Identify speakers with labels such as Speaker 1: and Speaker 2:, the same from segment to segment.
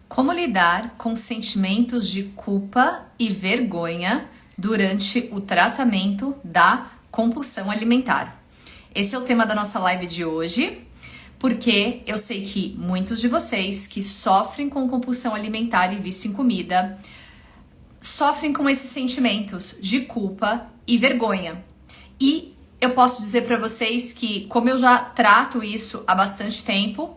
Speaker 1: Como lidar com sentimentos de culpa e vergonha durante o tratamento da compulsão alimentar? Esse é o tema da nossa live de hoje, porque eu sei que muitos de vocês que sofrem com compulsão alimentar e vício em comida sofrem com esses sentimentos de culpa e vergonha. E eu posso dizer para vocês que, como eu já trato isso há bastante tempo,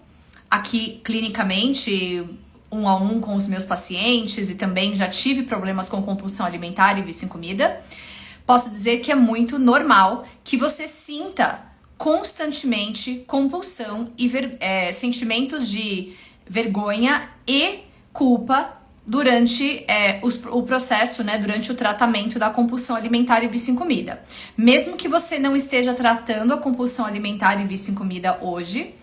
Speaker 1: aqui clinicamente, 1 com os meus pacientes, e também já tive problemas com compulsão alimentar e vício em comida, posso dizer que é muito normal que você sinta constantemente compulsão e sentimentos de vergonha e culpa durante o processo, né, durante o tratamento da compulsão alimentar e vício em comida. Mesmo que você não esteja tratando a compulsão alimentar e vício em comida hoje,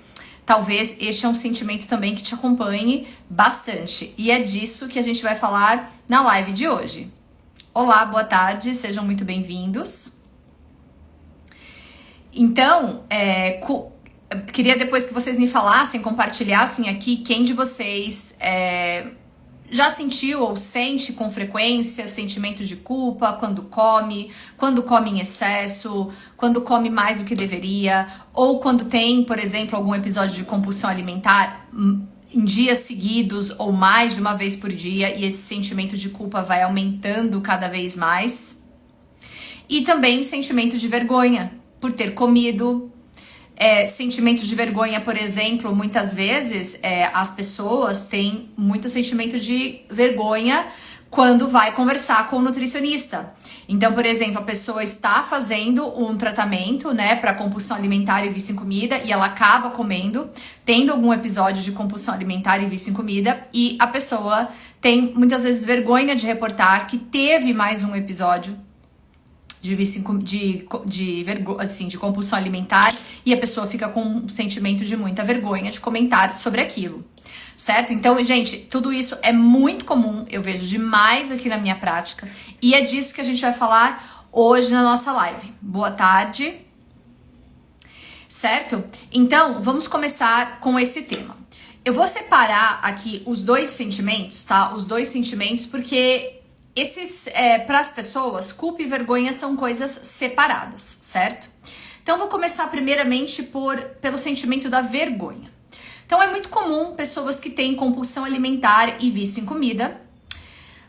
Speaker 1: talvez este é um sentimento também que te acompanhe bastante. E é disso que a gente vai falar na live de hoje. Olá, boa tarde, sejam muito bem-vindos. Então, queria depois que vocês me falassem, compartilhassem aqui quem de vocês já sentiu ou sente com frequência sentimentos de culpa quando come em excesso, quando come mais do que deveria, ou quando tem, por exemplo, algum episódio de compulsão alimentar em dias seguidos ou mais de uma vez por dia e esse sentimento de culpa vai aumentando cada vez mais. E também sentimentos de vergonha por ter comido. Sentimentos de vergonha, por exemplo, muitas vezes as pessoas têm muito sentimento de vergonha quando vai conversar com o nutricionista. Então, por exemplo, a pessoa está fazendo um tratamento, né, para compulsão alimentar e vício em comida e ela acaba comendo, tendo algum episódio de compulsão alimentar e vício em comida, e a pessoa tem muitas vezes vergonha de reportar que teve mais um episódio de compulsão alimentar, e a pessoa fica com um sentimento de muita vergonha de comentar sobre aquilo, certo? Então, gente, tudo isso é muito comum, eu vejo demais aqui na minha prática, e é disso que a gente vai falar hoje na nossa live. Boa tarde, certo? Então, vamos começar com esse tema. Eu vou separar aqui os dois sentimentos, tá? Os dois sentimentos, porque esses, para as pessoas, culpa e vergonha são coisas separadas, certo? Então, vou começar primeiramente pelo sentimento da vergonha. Então, é muito comum pessoas que têm compulsão alimentar e vício em comida,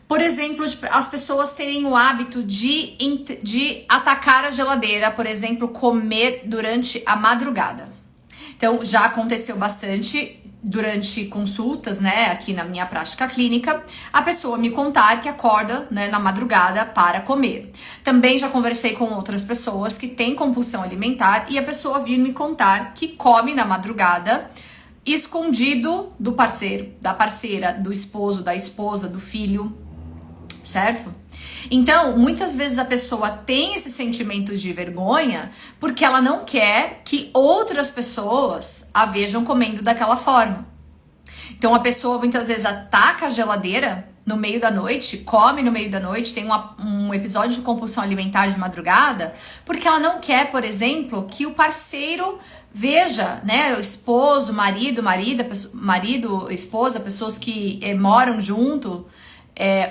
Speaker 1: por exemplo, as pessoas terem o hábito de atacar a geladeira, por exemplo, comer durante a madrugada. Então, já aconteceu bastante durante consultas, né, aqui na minha prática clínica, a pessoa me contar que acorda, né, na madrugada para comer. Também já conversei com outras pessoas que têm compulsão alimentar e a pessoa vir me contar que come na madrugada escondido do parceiro, da parceira, do esposo, da esposa, do filho, certo? Então, muitas vezes a pessoa tem esse sentimento de vergonha porque ela não quer que outras pessoas a vejam comendo daquela forma. Então, a pessoa muitas vezes ataca a geladeira no meio da noite, come no meio da noite, tem um episódio de compulsão alimentar de madrugada, porque ela não quer, por exemplo, que o parceiro veja, né, o esposo, marido, esposa, pessoas que moram junto,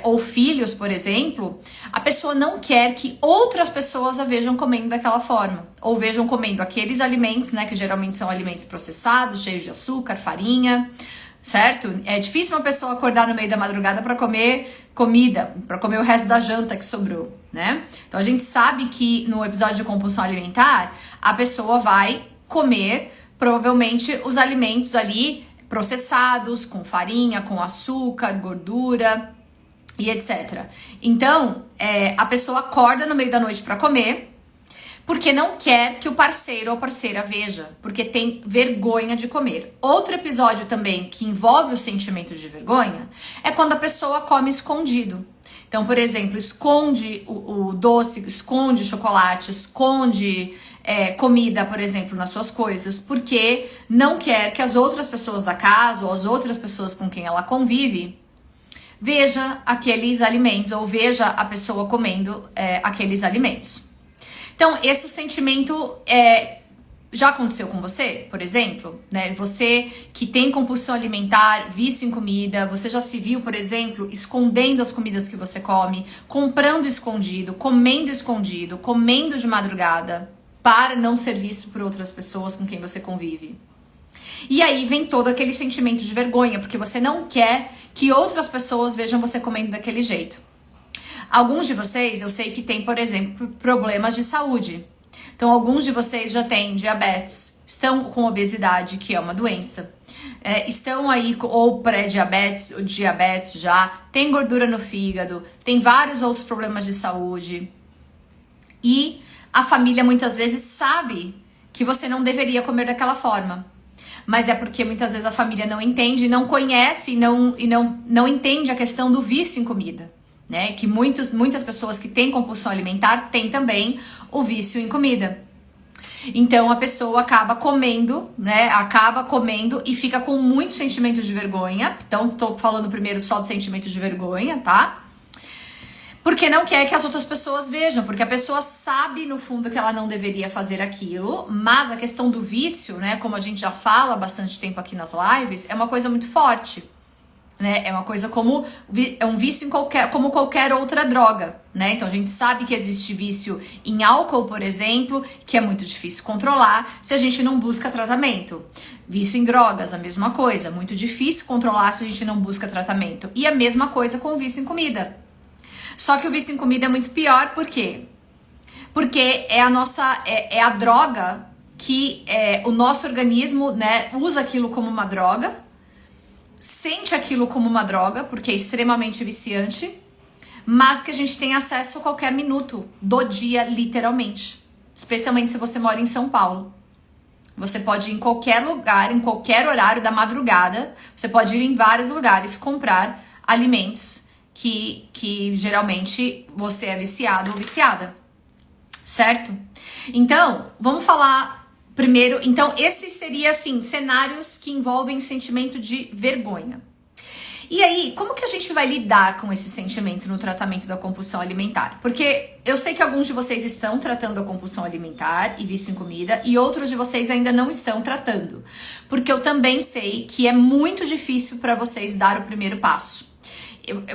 Speaker 1: ou filhos, por exemplo, a pessoa não quer que outras pessoas a vejam comendo daquela forma, ou vejam comendo aqueles alimentos, né, que geralmente são alimentos processados, cheios de açúcar, farinha, certo? É difícil uma pessoa acordar no meio da madrugada para comer comida, para comer o resto da janta que sobrou, né? Então a gente sabe que no episódio de compulsão alimentar, a pessoa vai comer provavelmente os alimentos ali processados, com farinha, com açúcar, gordura e etc. Então, a pessoa acorda no meio da noite para comer porque não quer que o parceiro ou parceira veja, porque tem vergonha de comer. Outro episódio também que envolve o sentimento de vergonha é quando a pessoa come escondido. Então, por exemplo, esconde o doce, esconde chocolate, esconde comida, por exemplo, nas suas coisas, porque não quer que as outras pessoas da casa ou as outras pessoas com quem ela convive veja aqueles alimentos ou veja a pessoa comendo aqueles alimentos. Então, esse sentimento Já aconteceu com você, por exemplo, né? Você que tem compulsão alimentar, vício em comida, você já se viu, por exemplo, escondendo as comidas que você come, comprando escondido, comendo de madrugada, para não ser visto por outras pessoas com quem você convive. E aí vem todo aquele sentimento de vergonha, porque você não quer que outras pessoas vejam você comendo daquele jeito. Alguns de vocês, eu sei que tem, por exemplo, problemas de saúde. Então, alguns de vocês já têm diabetes, estão com obesidade, que é uma doença, estão aí ou pré-diabetes, ou diabetes já, tem gordura no fígado, tem vários outros problemas de saúde. E a família muitas vezes sabe que você não deveria comer daquela forma. Mas é porque muitas vezes a família não entende, não conhece e não entende a questão do vício em comida. Né, que muitas pessoas que têm compulsão alimentar têm também o vício em comida. Então a pessoa acaba comendo, né? Acaba comendo e fica com muito sentimento de vergonha. Então tô falando primeiro só do sentimento de vergonha, tá? Porque não quer que as outras pessoas vejam, porque a pessoa sabe no fundo que ela não deveria fazer aquilo, mas a questão do vício, né? Como a gente já fala há bastante tempo aqui nas lives, é uma coisa muito forte. Né? É uma coisa é um vício como qualquer outra droga, né? Então a gente sabe que existe vício em álcool, por exemplo, que é muito difícil controlar se a gente não busca tratamento. Vício em drogas, a mesma coisa, muito difícil controlar se a gente não busca tratamento. E a mesma coisa com o vício em comida. Só que o vício em comida é muito pior, por quê? Porque é a droga que o nosso organismo, né, usa aquilo como uma droga, sente aquilo como uma droga, porque é extremamente viciante, mas que a gente tem acesso a qualquer minuto do dia, literalmente. Especialmente se você mora em São Paulo. Você pode ir em qualquer lugar, em qualquer horário da madrugada, você pode ir em vários lugares comprar alimentos que geralmente você é viciado ou viciada. Certo? Então, vamos falar primeiro, então, esses seriam, assim, cenários que envolvem sentimento de vergonha. E aí, como que a gente vai lidar com esse sentimento no tratamento da compulsão alimentar? Porque eu sei que alguns de vocês estão tratando a compulsão alimentar e vício em comida, e outros de vocês ainda não estão tratando. Porque eu também sei que é muito difícil para vocês dar o primeiro passo.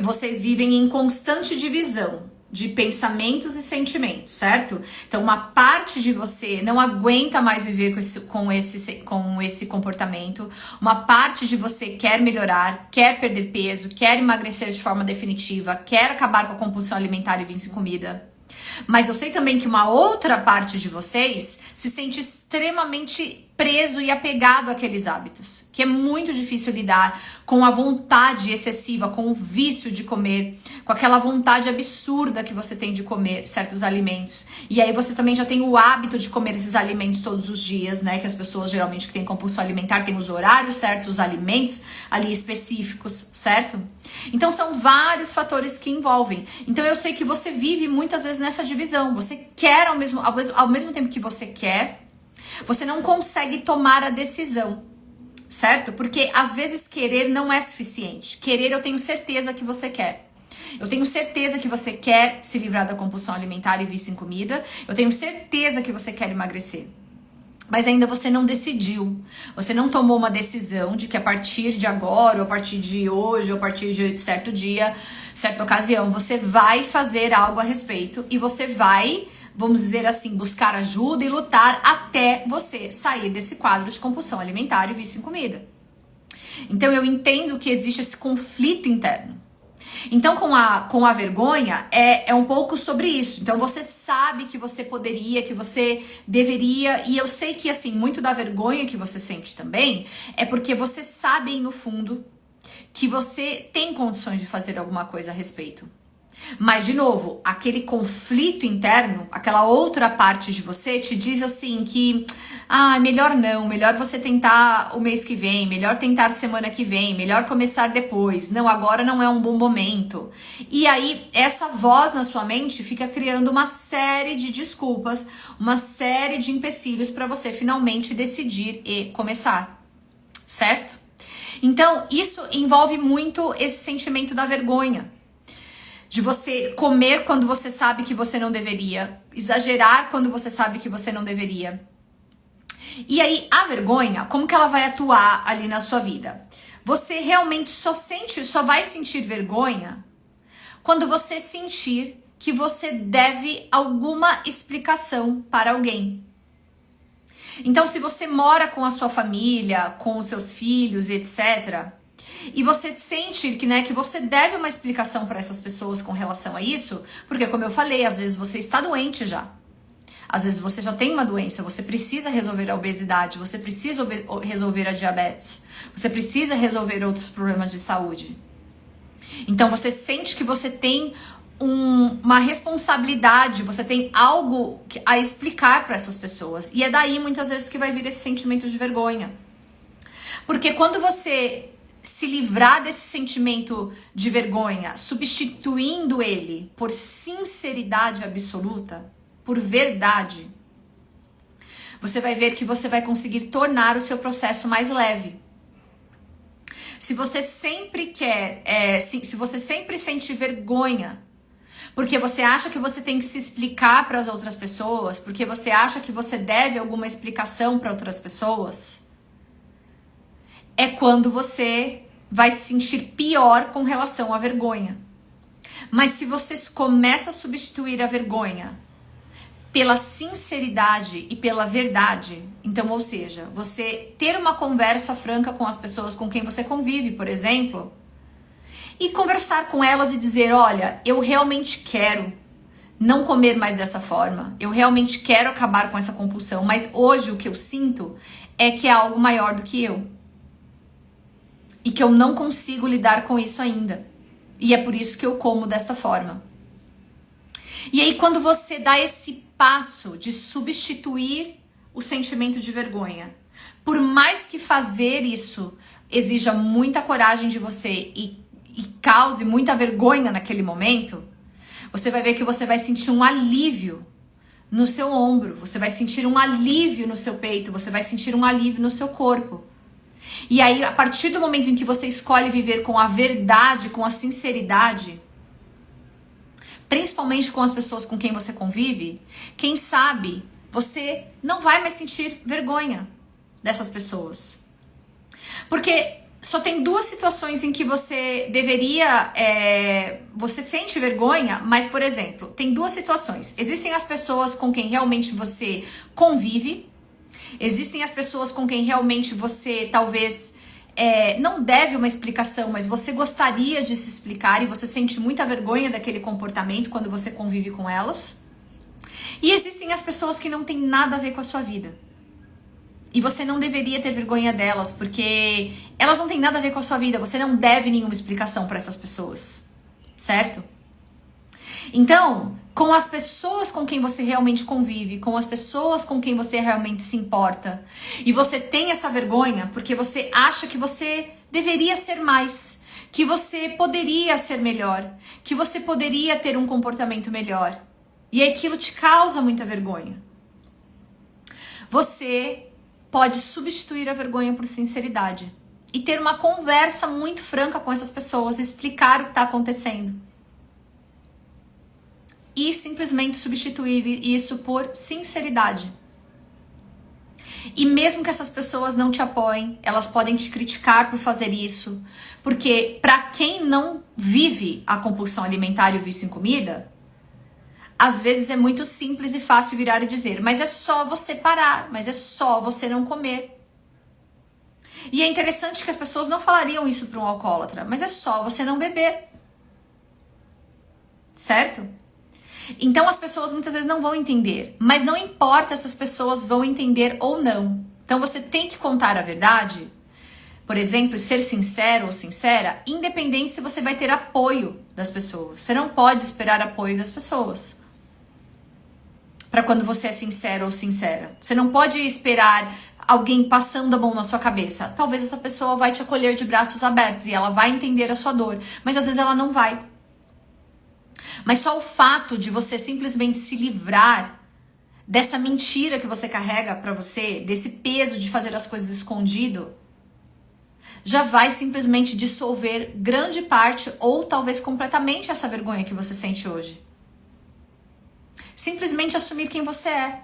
Speaker 1: Vocês vivem em constante divisão de pensamentos e sentimentos, certo? Então, uma parte de você não aguenta mais viver com esse comportamento, uma parte de você quer melhorar, quer perder peso, quer emagrecer de forma definitiva, quer acabar com a compulsão alimentar e vício em comida. Mas eu sei também que uma outra parte de vocês se sente extremamente preso e apegado àqueles hábitos, que é muito difícil lidar com a vontade excessiva, com o vício de comer, com aquela vontade absurda que você tem de comer certos alimentos. E aí você também já tem o hábito de comer esses alimentos todos os dias, né? Que as pessoas geralmente que têm compulsão alimentar têm os horários certos, os alimentos ali específicos, certo? Então são vários fatores que envolvem. Então eu sei que você vive muitas vezes nessa divisão. Você quer ao mesmo tempo que você quer, você não consegue tomar a decisão, certo? Porque às vezes querer não é suficiente. Querer eu tenho certeza que você quer. Eu tenho certeza que você quer se livrar da compulsão alimentar e vício em comida. Eu tenho certeza que você quer emagrecer. Mas ainda você não decidiu. Você não tomou uma decisão de que a partir de agora, ou a partir de hoje, ou a partir de certo dia, certa ocasião, você vai fazer algo a respeito e você vai, vamos dizer assim, buscar ajuda e lutar até você sair desse quadro de compulsão alimentar e vício em comida. Então eu entendo que existe esse conflito interno. Então com a vergonha é um pouco sobre isso. Então você sabe que você poderia, que você deveria, e eu sei que assim, muito da vergonha que você sente também é porque você sabe no fundo que você tem condições de fazer alguma coisa a respeito. Mas, de novo, aquele conflito interno, aquela outra parte de você te diz assim que melhor não, melhor você tentar o mês que vem, melhor tentar semana que vem, melhor começar depois, não, agora não é um bom momento. E aí, essa voz na sua mente fica criando uma série de desculpas, uma série de empecilhos para você finalmente decidir e começar, certo? Então, isso envolve muito esse sentimento da vergonha. De você comer quando você sabe que você não deveria, exagerar quando você sabe que você não deveria. E aí, a vergonha, como que ela vai atuar ali na sua vida? Você realmente só vai sentir vergonha quando você sentir que você deve alguma explicação para alguém. Então, se você mora com a sua família, com os seus filhos, etc., e você sente que você deve uma explicação para essas pessoas com relação a isso, porque, como eu falei, às vezes você está doente já. Às vezes você já tem uma doença, você precisa resolver a obesidade, você precisa resolver a diabetes, você precisa resolver outros problemas de saúde. Então você sente que você tem uma responsabilidade, você tem algo a explicar para essas pessoas. E é daí muitas vezes que vai vir esse sentimento de vergonha. Porque quando você se livrar desse sentimento de vergonha, substituindo ele por sinceridade absoluta, por verdade, você vai ver que você vai conseguir tornar o seu processo mais leve. Se você sempre se você sempre sente vergonha, porque você acha que você tem que se explicar para as outras pessoas, porque você acha que você deve alguma explicação para outras pessoas, é quando você vai se sentir pior com relação à vergonha. Mas se você começa a substituir a vergonha pela sinceridade e pela verdade, então, ou seja, você ter uma conversa franca com as pessoas com quem você convive, por exemplo, e conversar com elas e dizer, olha, eu realmente quero não comer mais dessa forma, eu realmente quero acabar com essa compulsão, mas hoje o que eu sinto é que é algo maior do que eu. E que eu não consigo lidar com isso ainda. E é por isso que eu como desta forma. E aí, quando você dá esse passo de substituir o sentimento de vergonha, por mais que fazer isso exija muita coragem de você e cause muita vergonha naquele momento, você vai ver que você vai sentir um alívio no seu ombro, você vai sentir um alívio no seu peito, você vai sentir um alívio no seu corpo. E aí, a partir do momento em que você escolhe viver com a verdade, com a sinceridade, principalmente com as pessoas com quem você convive, quem sabe você não vai mais sentir vergonha dessas pessoas. Porque só tem duas situações em que você deveria, você sente vergonha, mas, por exemplo, tem duas situações. Existem as pessoas com quem realmente você convive, existem as pessoas com quem realmente você talvez não deve uma explicação, mas você gostaria de se explicar e você sente muita vergonha daquele comportamento quando você convive com elas. E existem as pessoas que não têm nada a ver com a sua vida. E você não deveria ter vergonha delas, porque elas não têm nada a ver com a sua vida. Você não deve nenhuma explicação para essas pessoas, certo? Então, com as pessoas com quem você realmente convive, com as pessoas com quem você realmente se importa, e você tem essa vergonha porque você acha que você deveria ser mais, que você poderia ser melhor, que você poderia ter um comportamento melhor, e aquilo te causa muita vergonha. Você pode substituir a vergonha por sinceridade e ter uma conversa muito franca com essas pessoas, explicar o que está acontecendo. E simplesmente substituir isso por sinceridade. E mesmo que essas pessoas não te apoiem, elas podem te criticar por fazer isso, porque para quem não vive a compulsão alimentar e o vício em comida, às vezes é muito simples e fácil virar e dizer, mas é só você parar, mas é só você não comer. E é interessante que as pessoas não falariam isso para um alcoólatra, mas é só você não beber. Certo? Então as pessoas muitas vezes não vão entender, mas não importa se as pessoas vão entender ou não. Então você tem que contar a verdade, por exemplo, ser sincero ou sincera, independente se você vai ter apoio das pessoas. Você não pode esperar apoio das pessoas para quando você é sincero ou sincera. Você não pode esperar alguém passando a mão na sua cabeça. Talvez essa pessoa vai te acolher de braços abertos e ela vai entender a sua dor, mas às vezes ela não vai. Mas só o fato de você simplesmente se livrar dessa mentira que você carrega pra você, desse peso de fazer as coisas escondido, já vai simplesmente dissolver grande parte ou talvez completamente essa vergonha que você sente hoje. Simplesmente assumir quem você é.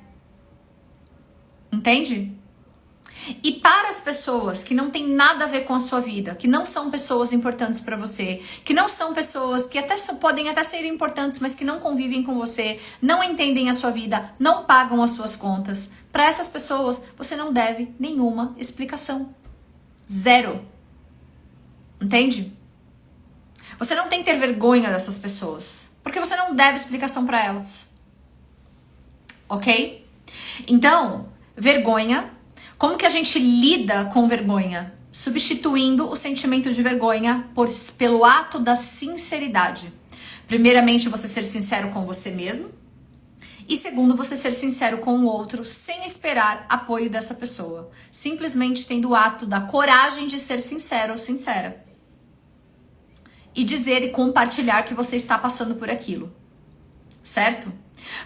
Speaker 1: Entende? E para as pessoas que não têm nada a ver com a sua vida, que não são pessoas importantes para você, que não são pessoas que podem até ser importantes, mas que não convivem com você, não entendem a sua vida, não pagam as suas contas, para essas pessoas você não deve nenhuma explicação. Zero. Entende? Você não tem que ter vergonha dessas pessoas, porque você não deve explicação para elas. Ok? Então, vergonha. Como que a gente lida com vergonha? Substituindo o sentimento de vergonha pelo ato da sinceridade. Primeiramente, você ser sincero com você mesmo. E segundo, você ser sincero com o outro sem esperar apoio dessa pessoa. Simplesmente tendo o ato da coragem de ser sincero ou sincera. E dizer e compartilhar que você está passando por aquilo. Certo?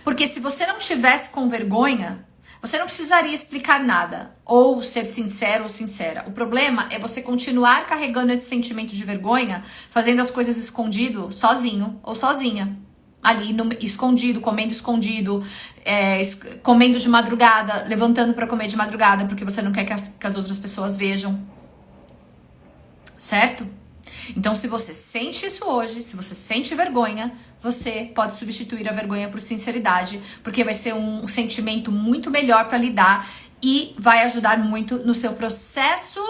Speaker 1: Porque se você não tivesse com vergonha, você não precisaria explicar nada, ou ser sincero ou sincera. O problema é você continuar carregando esse sentimento de vergonha, fazendo as coisas escondido, sozinho ou sozinha. Ali, escondido, comendo de madrugada, levantando para comer de madrugada, porque você não quer que as outras pessoas vejam. Certo? Então, se você sente isso hoje, se você sente vergonha, você pode substituir a vergonha por sinceridade, porque vai ser um sentimento muito melhor para lidar e vai ajudar muito no seu processo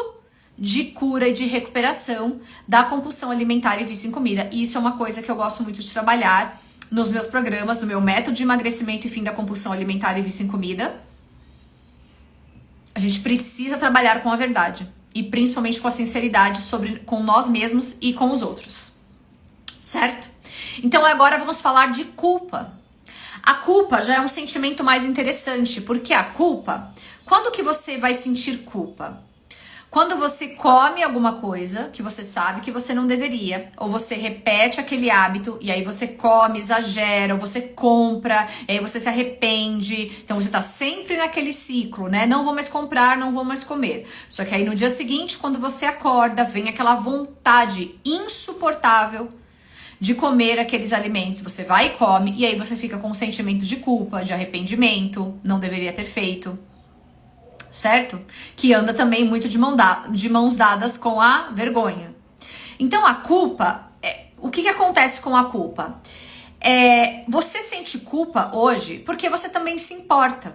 Speaker 1: de cura e de recuperação da compulsão alimentar e vício em comida. E isso é uma coisa que eu gosto muito de trabalhar nos meus programas, no meu método de emagrecimento e fim da compulsão alimentar e vício em comida. A gente precisa trabalhar com a verdade. E principalmente com a sinceridade com nós mesmos e com os outros. Certo? Então agora vamos falar de culpa. A culpa já é um sentimento mais interessante, porque a culpa, quando que você vai sentir culpa? Quando você come alguma coisa que você sabe que você não deveria, ou você repete aquele hábito e aí você come, exagera, ou você compra, e aí você se arrepende. Então você tá sempre naquele ciclo, né? Não vou mais comprar, não vou mais comer. Só que aí no dia seguinte, quando você acorda, vem aquela vontade insuportável de comer aqueles alimentos. Você vai e come, e aí você fica com um sentimento de culpa, de arrependimento, não deveria ter feito. Certo? Que anda também muito de mãos dadas com a vergonha. Então a culpa, o que acontece com a culpa? Você sente culpa hoje porque você também se importa.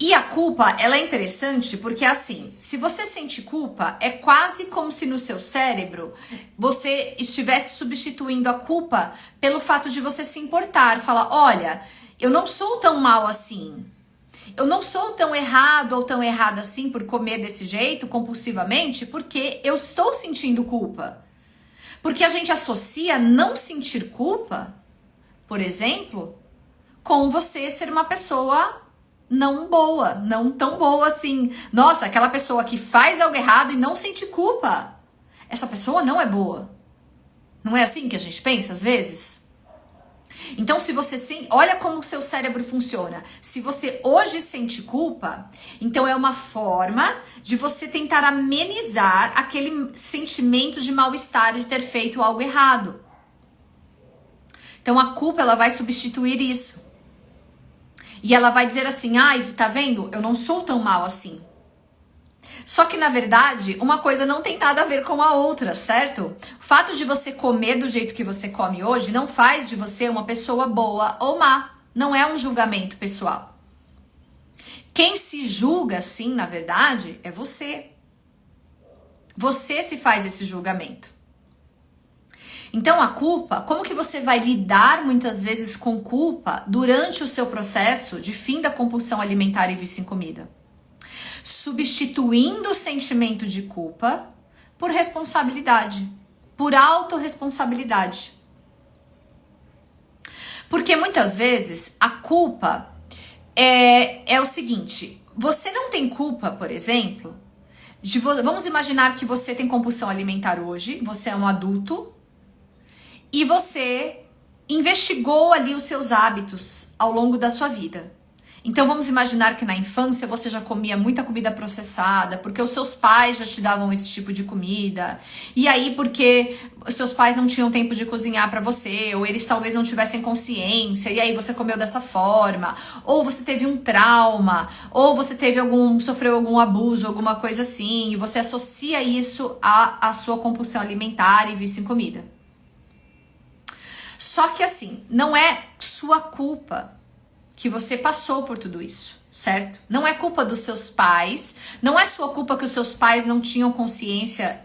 Speaker 1: E a culpa, ela é interessante porque assim, se você sente culpa, é quase como se no seu cérebro você estivesse substituindo a culpa pelo fato de você se importar. Falar, olha, eu não sou tão mal assim. Eu não sou tão errado ou tão errada assim por comer desse jeito, compulsivamente, porque eu estou sentindo culpa. Porque a gente associa não sentir culpa, por exemplo, com você ser uma pessoa não boa, não tão boa assim. Nossa, aquela pessoa que faz algo errado e não sente culpa. Essa pessoa não é boa. Não é assim que a gente pensa às vezes? Então, se você olha como o seu cérebro funciona. Se você hoje sente culpa, então é uma forma de você tentar amenizar aquele sentimento de mal-estar de ter feito algo errado. Então, a culpa ela vai substituir isso. E ela vai dizer assim, ai, tá vendo? Eu não sou tão mal assim. Só que, na verdade, uma coisa não tem nada a ver com a outra, certo? O fato de você comer do jeito que você come hoje não faz de você uma pessoa boa ou má. Não é um julgamento pessoal. Quem se julga, sim, na verdade, é você. Você se faz esse julgamento. Então, a culpa, como que você vai lidar muitas vezes com culpa durante o seu processo de fim da compulsão alimentar e vício em comida? Substituindo o sentimento de culpa por responsabilidade, por autorresponsabilidade. Porque muitas vezes a culpa é o seguinte, você não tem culpa, por exemplo, vamos imaginar que você tem compulsão alimentar hoje, você é um adulto e você investigou ali os seus hábitos ao longo da sua vida. Então vamos imaginar que na infância você já comia muita comida processada, porque os seus pais já te davam esse tipo de comida. E aí porque os seus pais não tinham tempo de cozinhar pra você, ou eles talvez não tivessem consciência, e aí você comeu dessa forma, ou você teve um trauma, ou você sofreu algum abuso, alguma coisa assim, e você associa isso à sua compulsão alimentar e vício em comida. Só que assim, não é sua culpa que você passou por tudo isso, certo? Não é culpa dos seus pais, não é sua culpa que os seus pais não tinham consciência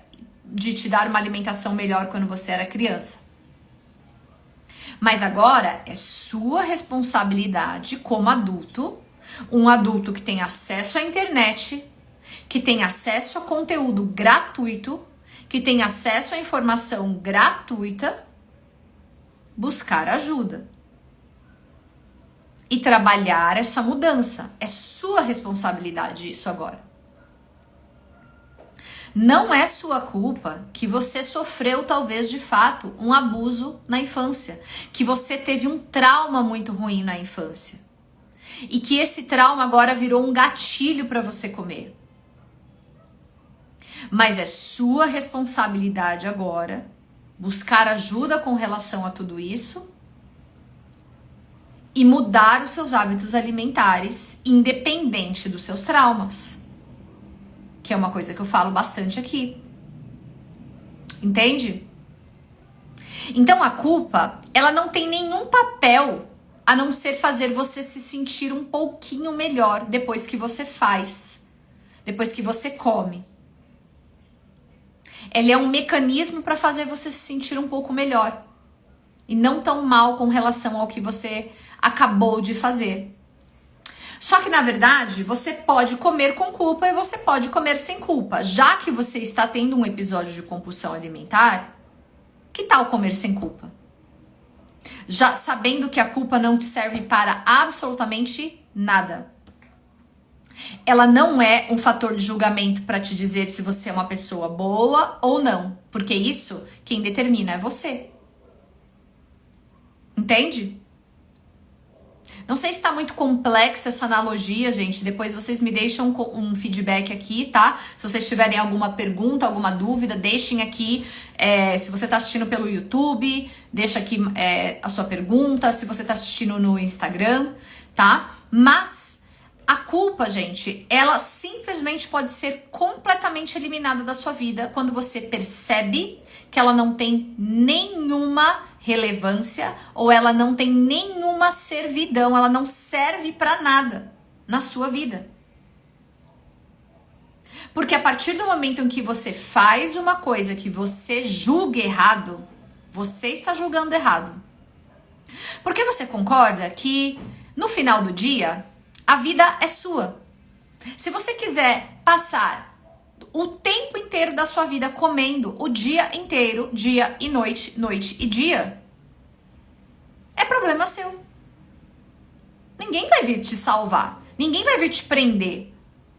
Speaker 1: de te dar uma alimentação melhor quando você era criança. Mas agora é sua responsabilidade como adulto, um adulto que tem acesso à internet, que tem acesso a conteúdo gratuito, que tem acesso à informação gratuita, buscar ajuda. E trabalhar essa mudança. É sua responsabilidade isso agora. Não é sua culpa que você sofreu, talvez, de fato, um abuso na infância. Que você teve um trauma muito ruim na infância. E que esse trauma agora virou um gatilho para você comer. Mas é sua responsabilidade agora buscar ajuda com relação a tudo isso e mudar os seus hábitos alimentares independente dos seus traumas. Que é uma coisa que eu falo bastante aqui. Entende? Então a culpa, ela não tem nenhum papel a não ser fazer você se sentir um pouquinho melhor depois que você faz, depois que você come. Ela é um mecanismo para fazer você se sentir um pouco melhor e não tão mal com relação ao que você acabou de fazer. Só que na verdade você pode comer com culpa e você pode comer sem culpa. Já que você está tendo um episódio de compulsão alimentar, que tal comer sem culpa? Já sabendo que a culpa não te serve para absolutamente nada. Ela não é um fator de julgamento para te dizer se você é uma pessoa boa ou não, porque isso quem determina é você. Entende? Não sei se está muito complexa essa analogia, gente. Depois vocês me deixam um feedback aqui, tá? Se vocês tiverem alguma pergunta, alguma dúvida, deixem aqui. Se você está assistindo pelo YouTube, deixa aqui a sua pergunta. Se você está assistindo no Instagram, tá? Mas a culpa, gente, ela simplesmente pode ser completamente eliminada da sua vida quando você percebe que ela não tem nenhuma relevância ou ela não tem nenhuma servidão, ela não serve para nada na sua vida. Porque a partir do momento em que você faz uma coisa que você julga errado, você está julgando errado. Porque você concorda que no final do dia a vida é sua. Se você quiser passar o tempo inteiro da sua vida comendo o dia inteiro, dia e noite, noite e dia, é problema seu. Ninguém vai vir te salvar. Ninguém vai vir te prender.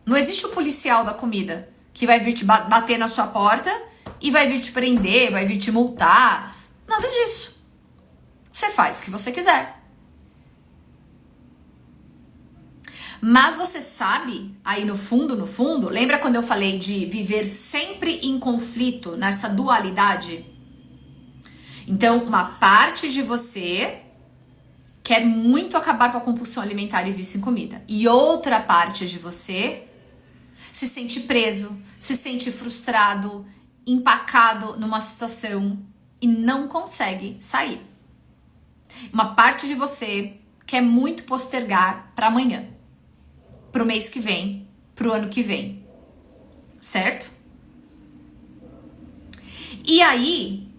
Speaker 1: Não existe o policial da comida que vai vir te bater na sua porta e vai vir te prender, vai vir te multar. Nada disso. Você faz o que você quiser. Mas você sabe, aí no fundo, lembra quando eu falei de viver sempre em conflito, nessa dualidade? Então, uma parte de você quer muito acabar com a compulsão alimentar e vício em comida. E outra parte de você se sente preso, se sente frustrado, empacado numa situação e não consegue sair. Uma parte de você quer muito postergar para amanhã, pro mês que vem, pro ano que vem, certo? E aí,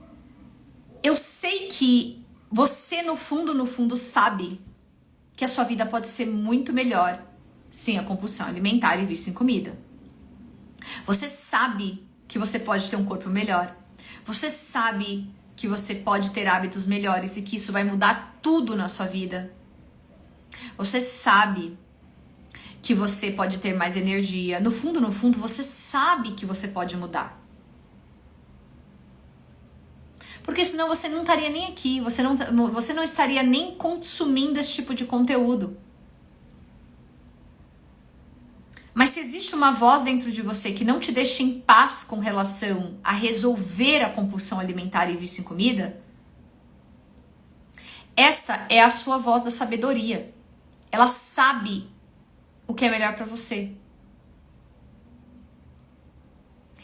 Speaker 1: eu sei que você no fundo sabe que a sua vida pode ser muito melhor sem a compulsão alimentar e vício em comida. Você sabe que você pode ter um corpo melhor. Você sabe que você pode ter hábitos melhores e que isso vai mudar tudo na sua vida. Você sabe que você pode ter mais energia. No fundo, você sabe que você pode mudar. Porque senão você não estaria nem aqui, você não estaria nem consumindo esse tipo de conteúdo. existe uma voz dentro de você que não te deixa em paz com relação a resolver a compulsão alimentar e vício em comida, esta é a sua voz da sabedoria. Ela sabe o que é melhor para você.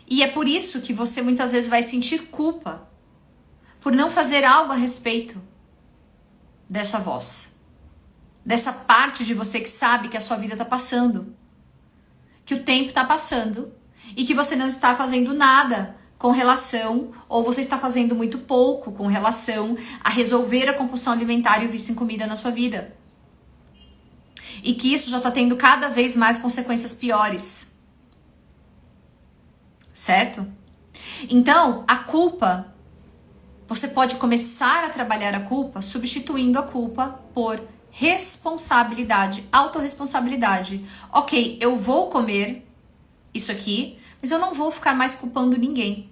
Speaker 1: E é por isso que você muitas vezes vai sentir culpa por não fazer algo a respeito dessa voz. Dessa parte de você que sabe que a sua vida está passando. Que o tempo está passando e que você não está fazendo nada com relação, ou você está fazendo muito pouco com relação a resolver a compulsão alimentar e o vício em comida na sua vida. E que isso já está tendo cada vez mais consequências piores. Certo? Então, a culpa, você pode começar a trabalhar a culpa substituindo a culpa por responsabilidade, autorresponsabilidade. Ok, eu vou comer isso aqui, mas eu não vou ficar mais culpando ninguém.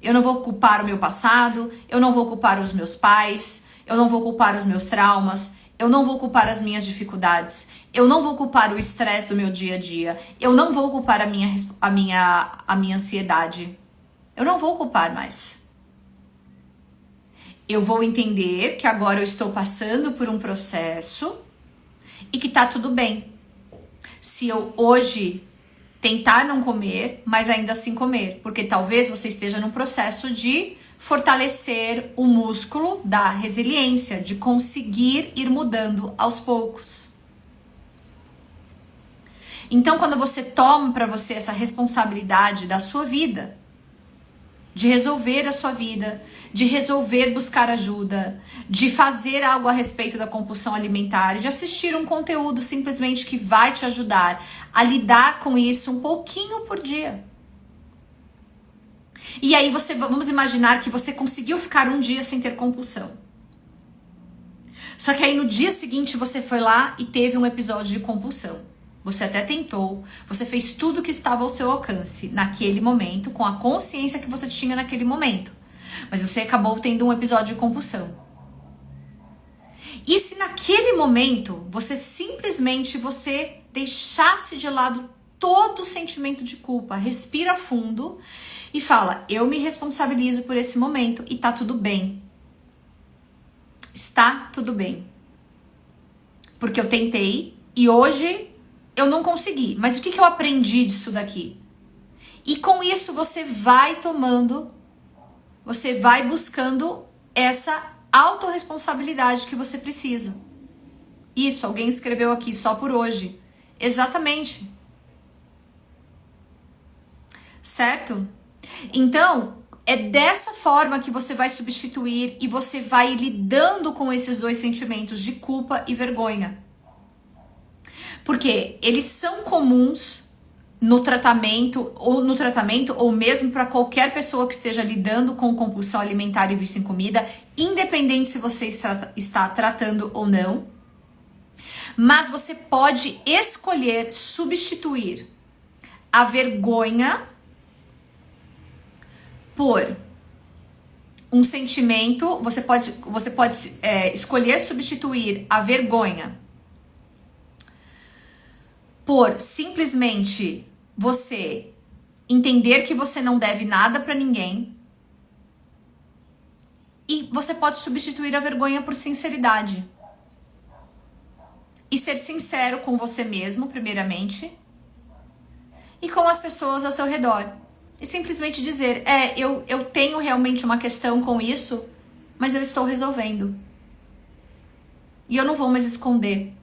Speaker 1: Eu não vou culpar o meu passado, eu não vou culpar os meus pais, eu não vou culpar os meus traumas, eu não vou culpar as minhas dificuldades, eu não vou culpar o estresse do meu dia a dia, eu não vou culpar a minha ansiedade. Eu não vou culpar mais. Eu vou entender que agora eu estou passando por um processo e que tá tudo bem. Se eu hoje tentar não comer, mas ainda assim comer, porque talvez você esteja num processo de fortalecer o músculo da resiliência, de conseguir ir mudando aos poucos. Então, quando você toma para você essa responsabilidade da sua vida, de resolver a sua vida, de resolver buscar ajuda, de fazer algo a respeito da compulsão alimentar, de assistir um conteúdo simplesmente que vai te ajudar a lidar com isso um pouquinho por dia. E aí vamos imaginar que você conseguiu ficar um dia sem ter compulsão. Só que aí no dia seguinte você foi lá e teve um episódio de compulsão. Você até tentou, você fez tudo o que estava ao seu alcance naquele momento, com a consciência que você tinha naquele momento. Mas você acabou tendo um episódio de compulsão. E se naquele momento você deixasse de lado todo o sentimento de culpa, respira fundo e fala: eu me responsabilizo por esse momento e tá tudo bem. Está tudo bem. Porque eu tentei e hoje eu não consegui, mas o que eu aprendi disso daqui? E com isso você vai buscando essa autorresponsabilidade que você precisa. Isso, alguém escreveu aqui, só por hoje. Exatamente. Certo? Então, é dessa forma que você vai substituir e você vai lidando com esses dois sentimentos de culpa e vergonha. Porque eles são comuns no tratamento ou mesmo para qualquer pessoa que esteja lidando com compulsão alimentar e vício em comida, independente se você está tratando ou não. Mas você pode escolher substituir a vergonha por um sentimento. Você pode escolher substituir a vergonha por simplesmente você entender que você não deve nada pra ninguém. E você pode substituir a vergonha por sinceridade. E ser sincero com você mesmo, primeiramente, e com as pessoas ao seu redor. E simplesmente dizer: eu tenho realmente uma questão com isso, mas eu estou resolvendo. E eu não vou mais esconder.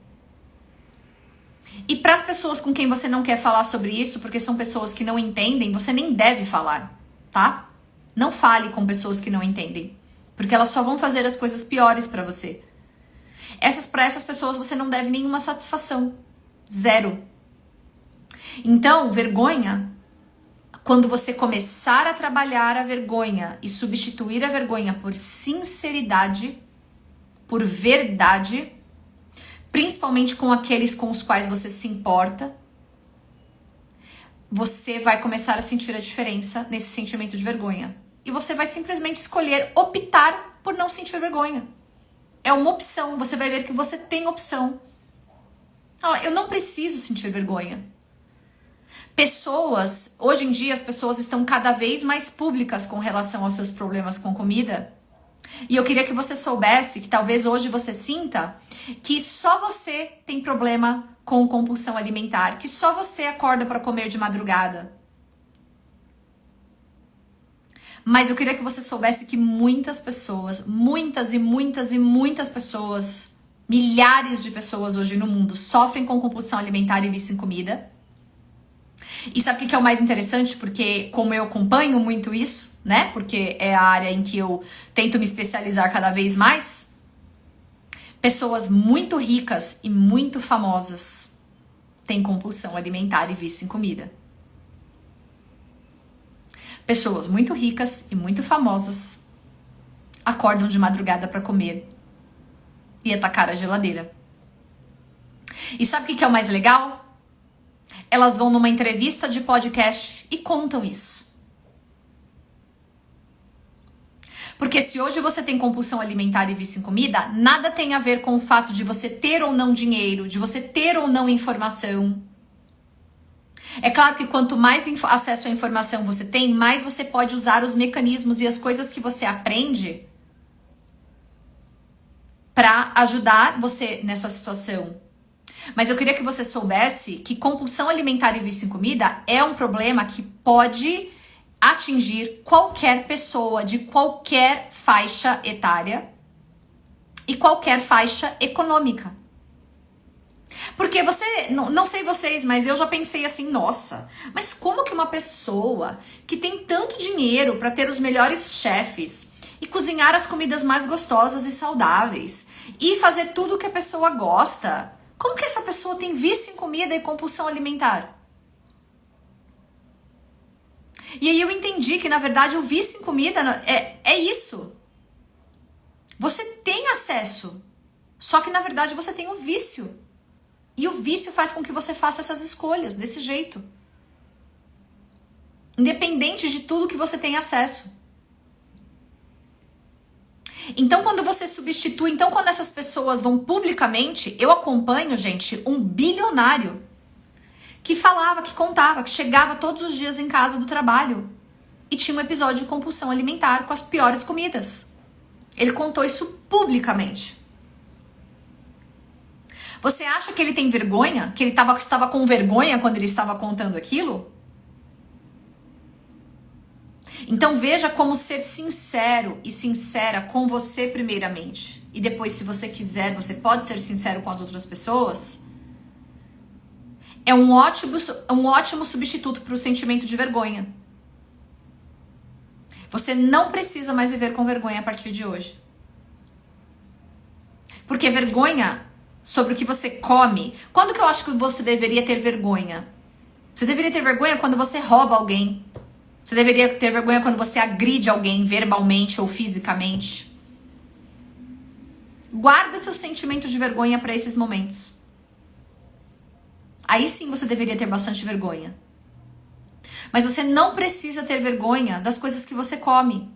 Speaker 1: E para as pessoas com quem você não quer falar sobre isso, porque são pessoas que não entendem, você nem deve falar, tá? Não fale com pessoas que não entendem, porque elas só vão fazer as coisas piores para você. Para essas pessoas você não deve nenhuma satisfação. Zero. Então, vergonha, quando você começar a trabalhar a vergonha e substituir a vergonha por sinceridade, por verdade, principalmente com aqueles com os quais você se importa, você vai começar a sentir a diferença nesse sentimento de vergonha. E você vai simplesmente escolher optar por não sentir vergonha. É uma opção, você vai ver que você tem opção. Eu não preciso sentir vergonha. Pessoas, hoje em dia as pessoas estão cada vez mais públicas com relação aos seus problemas com comida. E eu queria que você soubesse que talvez hoje você sinta que só você tem problema com compulsão alimentar, que só você acorda para comer de madrugada. Mas eu queria que você soubesse que muitas pessoas, muitas pessoas, milhares de pessoas hoje no mundo sofrem com compulsão alimentar e vício em comida. E sabe o que é o mais interessante? Porque como eu acompanho muito isso, né? Porque é a área em que eu tento me especializar cada vez mais. Pessoas muito ricas e muito famosas têm compulsão alimentar e vício em comida. Pessoas muito ricas e muito famosas acordam de madrugada para comer e atacar a geladeira. E sabe o que é o mais legal? Elas vão numa entrevista de podcast e contam isso. Porque se hoje você tem compulsão alimentar e vício em comida, nada tem a ver com o fato de você ter ou não dinheiro, de você ter ou não informação. É claro que quanto mais acesso à informação você tem, mais você pode usar os mecanismos e as coisas que você aprende para ajudar você nessa situação. Mas eu queria que você soubesse que compulsão alimentar e vício em comida é um problema que pode atingir qualquer pessoa de qualquer faixa etária e qualquer faixa econômica. Porque você, não sei vocês, mas eu já pensei assim, nossa, mas como que uma pessoa que tem tanto dinheiro para ter os melhores chefes e cozinhar as comidas mais gostosas e saudáveis e fazer tudo o que a pessoa gosta, como que essa pessoa tem vício em comida e compulsão alimentar? E aí eu entendi que, na verdade, o vício em comida é isso. Você tem acesso, só que, na verdade, você tem o vício. E o vício faz com que você faça essas escolhas desse jeito. Independente de tudo que você tem acesso. Então, quando você substitui, quando essas pessoas vão publicamente, eu acompanho, gente, um bilionário que falava, que contava, que chegava todos os dias em casa do trabalho e tinha um episódio de compulsão alimentar com as piores comidas. Ele contou isso publicamente. Você acha que ele tem vergonha? Que ele estava com vergonha quando ele estava contando aquilo? Então veja como ser sincero e sincera com você primeiramente. E depois, se você quiser, você pode ser sincero com as outras pessoas. É um ótimo substituto para o sentimento de vergonha. Você não precisa mais viver com vergonha a partir de hoje. Porque vergonha sobre o que você come... Quando que eu acho que você deveria ter vergonha? Você deveria ter vergonha quando você rouba alguém. Você deveria ter vergonha quando você agride alguém verbalmente ou fisicamente. Guarda seu sentimento de vergonha para esses momentos. Aí sim você deveria ter bastante vergonha. Mas você não precisa ter vergonha das coisas que você come.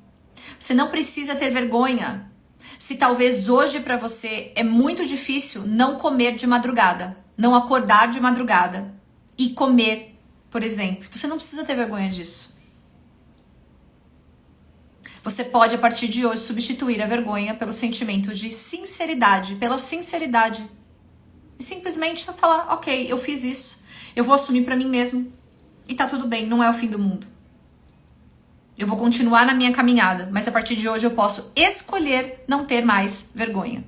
Speaker 1: Você não precisa ter vergonha se talvez hoje para você é muito difícil não comer de madrugada, não acordar de madrugada e comer, por exemplo. Você não precisa ter vergonha disso. Você pode, a partir de hoje, substituir a vergonha pelo sentimento de sinceridade, pela sinceridade. E simplesmente falar, ok, eu fiz isso, eu vou assumir pra mim mesmo e tá tudo bem, não é o fim do mundo. Eu vou continuar na minha caminhada, mas a partir de hoje eu posso escolher não ter mais vergonha.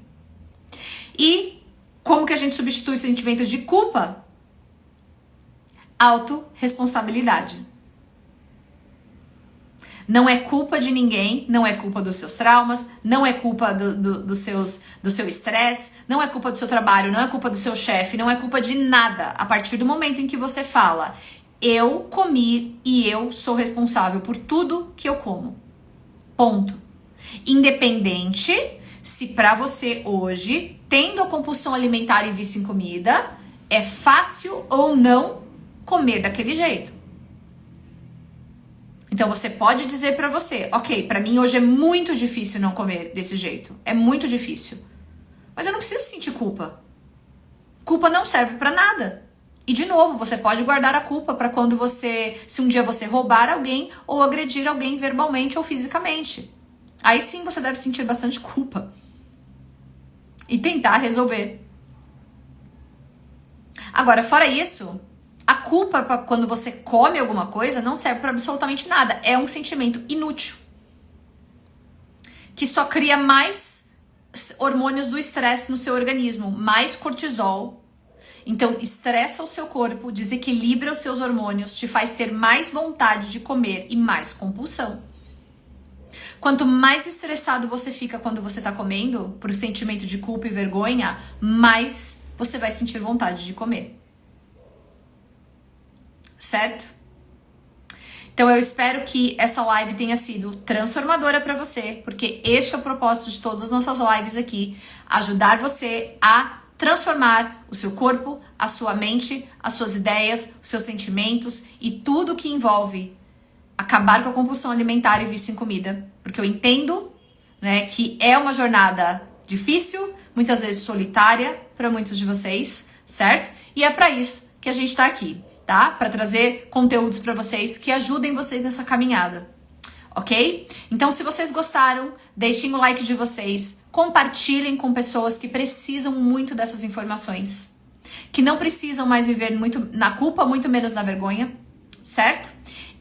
Speaker 1: E como que a gente substitui o sentimento de culpa? Autorresponsabilidade. Não é culpa de ninguém, não é culpa dos seus traumas, não é culpa do seu estresse, não é culpa do seu trabalho, não é culpa do seu chefe, não é culpa de nada. A partir do momento em que você fala, eu comi e eu sou responsável por tudo que eu como. Ponto. Independente se pra você hoje, tendo a compulsão alimentar e vício em comida, é fácil ou não comer daquele jeito. Então você pode dizer pra você, ok, pra mim hoje é muito difícil não comer desse jeito. É muito difícil. Mas eu não preciso sentir culpa. Culpa não serve pra nada. E de novo, você pode guardar a culpa para quando se um dia você roubar alguém ou agredir alguém verbalmente ou fisicamente. Aí sim você deve sentir bastante culpa. E tentar resolver. Agora, fora isso, a culpa pra quando você come alguma coisa não serve para absolutamente nada. É um sentimento inútil. Que só cria mais hormônios do estresse no seu organismo, mais cortisol. Então, estressa o seu corpo, desequilibra os seus hormônios, te faz ter mais vontade de comer e mais compulsão. Quanto mais estressado você fica quando você tá comendo, por sentimento de culpa e vergonha, mais você vai sentir vontade de comer. Certo? Então eu espero que essa live tenha sido transformadora para você, porque este é o propósito de todas as nossas lives aqui, ajudar você a transformar o seu corpo, a sua mente, as suas ideias, os seus sentimentos e tudo que envolve acabar com a compulsão alimentar e vício em comida. Porque eu entendo, né, que é uma jornada difícil, muitas vezes solitária para muitos de vocês, certo? E é para isso que a gente está aqui, tá? Para trazer conteúdos para vocês que ajudem vocês nessa caminhada, ok? Então, se vocês gostaram, deixem o like de vocês, compartilhem com pessoas que precisam muito dessas informações, que não precisam mais viver muito na culpa, muito menos na vergonha, certo?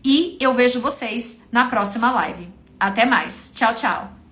Speaker 1: E eu vejo vocês na próxima live. Até mais. Tchau, tchau.